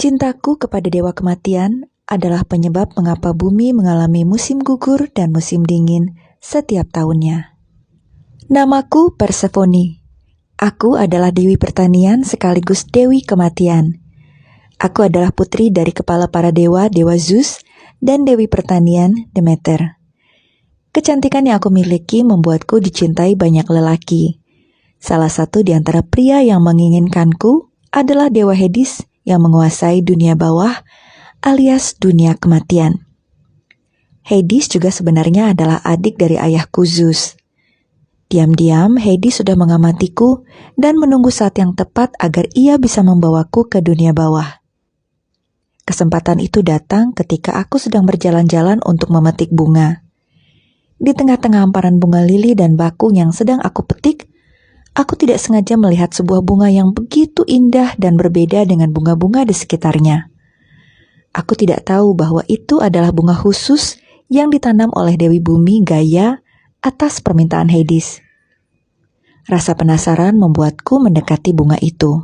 Cintaku kepada dewa kematian adalah penyebab mengapa bumi mengalami musim gugur dan musim dingin setiap tahunnya. Namaku Persephone. Aku adalah dewi pertanian sekaligus dewi kematian. Aku adalah putri dari kepala para dewa, Dewa Zeus, dan dewi pertanian Demeter. Kecantikan yang aku miliki membuatku dicintai banyak lelaki. Salah satu di antara pria yang menginginkanku adalah Dewa Hades yang menguasai dunia bawah alias dunia kematian. Hades juga sebenarnya adalah adik dari ayahku Zeus. Diam-diam Hades sudah mengamatiku dan menunggu saat yang tepat agar ia bisa membawaku ke dunia bawah. Kesempatan itu datang ketika aku sedang berjalan-jalan untuk memetik bunga. Di tengah-tengah hamparan bunga lili dan bakung yang sedang aku petik, aku tidak sengaja melihat sebuah bunga yang begitu indah dan berbeda dengan bunga-bunga di sekitarnya. Aku tidak tahu bahwa itu adalah bunga khusus yang ditanam oleh Dewi Bumi Gaia atas permintaan Hades. Rasa penasaran membuatku mendekati bunga itu.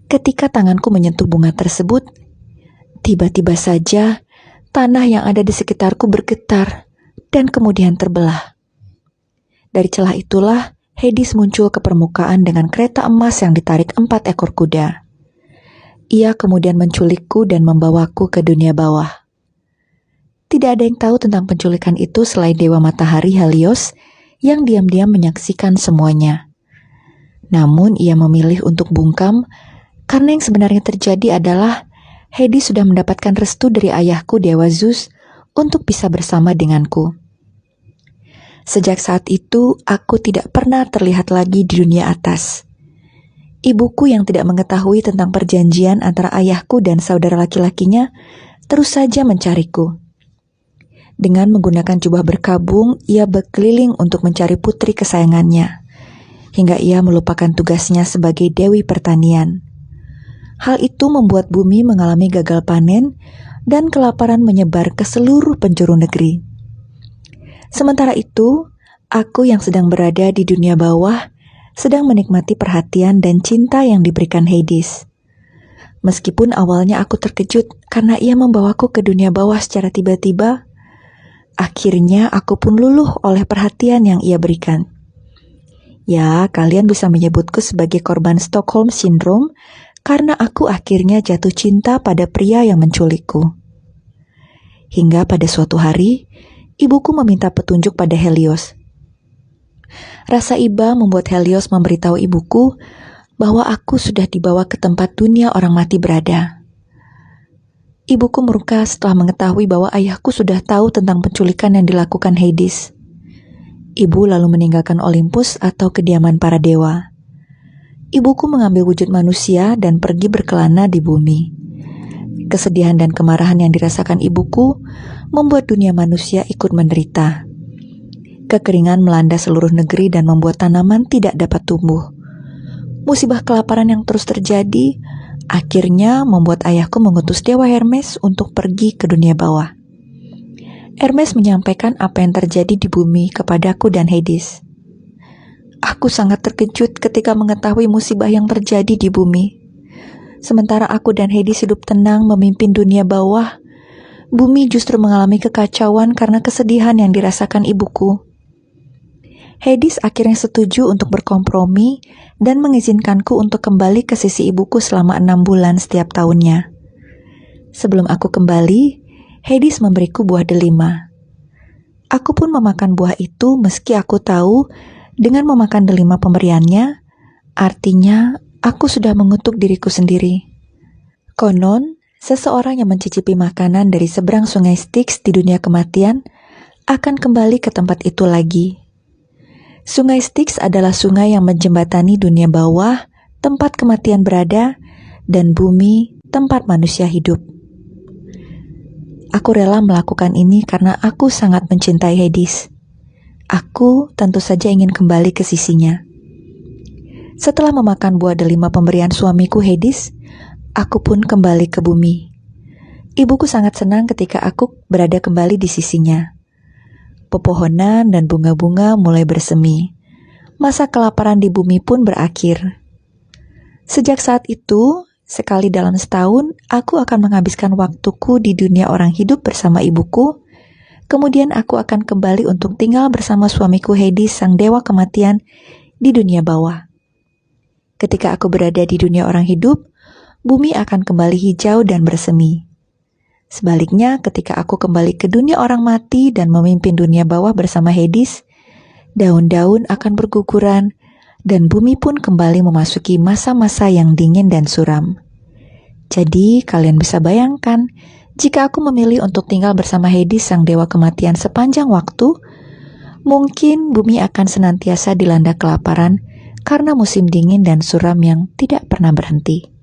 Ketika tanganku menyentuh bunga tersebut, tiba-tiba saja tanah yang ada di sekitarku bergetar dan kemudian terbelah. Dari celah itulah Hades muncul ke permukaan dengan kereta emas yang ditarik 4 ekor kuda. Ia kemudian menculikku dan membawaku ke dunia bawah. Tidak ada yang tahu tentang penculikan itu selain Dewa Matahari Helios yang diam-diam menyaksikan semuanya. Namun ia memilih untuk bungkam karena yang sebenarnya terjadi adalah Hades sudah mendapatkan restu dari ayahku Dewa Zeus untuk bisa bersama denganku. Sejak saat itu, aku tidak pernah terlihat lagi di dunia atas. Ibuku yang tidak mengetahui tentang perjanjian antara ayahku dan saudara laki-lakinya terus saja mencariku. Dengan menggunakan jubah berkabung, ia berkeliling untuk mencari putri kesayangannya, hingga ia melupakan tugasnya sebagai dewi pertanian. Hal itu membuat bumi mengalami gagal panen dan kelaparan menyebar ke seluruh penjuru negeri. Sementara itu, aku yang sedang berada di dunia bawah sedang menikmati perhatian dan cinta yang diberikan Hades. Meskipun awalnya aku terkejut karena ia membawaku ke dunia bawah secara tiba-tiba, akhirnya aku pun luluh oleh perhatian yang ia berikan. Ya, kalian bisa menyebutku sebagai korban Stockholm Syndrome karena aku akhirnya jatuh cinta pada pria yang menculikku. Hingga pada suatu hari, ibuku meminta petunjuk pada Helios. Rasa iba membuat Helios memberitahu ibuku bahwa aku sudah dibawa ke tempat dunia orang mati berada. Ibuku murka setelah mengetahui bahwa ayahku sudah tahu tentang penculikan yang dilakukan Hades. Ibu lalu meninggalkan Olympus atau kediaman para dewa. Ibuku mengambil wujud manusia dan pergi berkelana di bumi. Kesedihan dan kemarahan yang dirasakan ibuku membuat dunia manusia ikut menderita. Kekeringan melanda seluruh negeri dan membuat tanaman tidak dapat tumbuh. Musibah kelaparan yang terus terjadi akhirnya membuat ayahku mengutus Dewa Hermes untuk pergi ke dunia bawah. Hermes menyampaikan apa yang terjadi di bumi kepadaku dan Hades. Aku sangat terkejut ketika mengetahui musibah yang terjadi di bumi. Sementara aku dan Hades hidup tenang memimpin dunia bawah, bumi justru mengalami kekacauan karena kesedihan yang dirasakan ibuku. Hades akhirnya setuju untuk berkompromi dan mengizinkanku untuk kembali ke sisi ibuku selama 6 bulan setiap tahunnya. Sebelum aku kembali, Hades memberiku buah delima. Aku pun memakan buah itu meski aku tahu dengan memakan delima pemberiannya, artinya aku sudah mengutuk diriku sendiri. Konon, seseorang yang mencicipi makanan dari seberang sungai Styx di dunia kematian akan kembali ke tempat itu lagi. Sungai Styx adalah sungai yang menjembatani dunia bawah, tempat kematian berada, dan bumi, tempat manusia hidup. Aku rela melakukan ini karena aku sangat mencintai Hades. Aku tentu saja ingin kembali ke sisinya. Setelah memakan buah delima pemberian suamiku Hades, aku pun kembali ke bumi. Ibuku sangat senang ketika aku berada kembali di sisinya. Pepohonan dan bunga-bunga mulai bersemi. Masa kelaparan di bumi pun berakhir. Sejak saat itu, sekali dalam setahun, aku akan menghabiskan waktuku di dunia orang hidup bersama ibuku. Kemudian aku akan kembali untuk tinggal bersama suamiku Hades, sang dewa kematian, di dunia bawah. Ketika aku berada di dunia orang hidup, bumi akan kembali hijau dan bersemi. Sebaliknya, ketika aku kembali ke dunia orang mati dan memimpin dunia bawah bersama Hades, daun-daun akan berguguran, dan bumi pun kembali memasuki masa-masa yang dingin dan suram. Jadi, kalian bisa bayangkan, jika aku memilih untuk tinggal bersama Hades, sang dewa kematian sepanjang waktu, mungkin bumi akan senantiasa dilanda kelaparan karena musim dingin dan suram yang tidak pernah berhenti.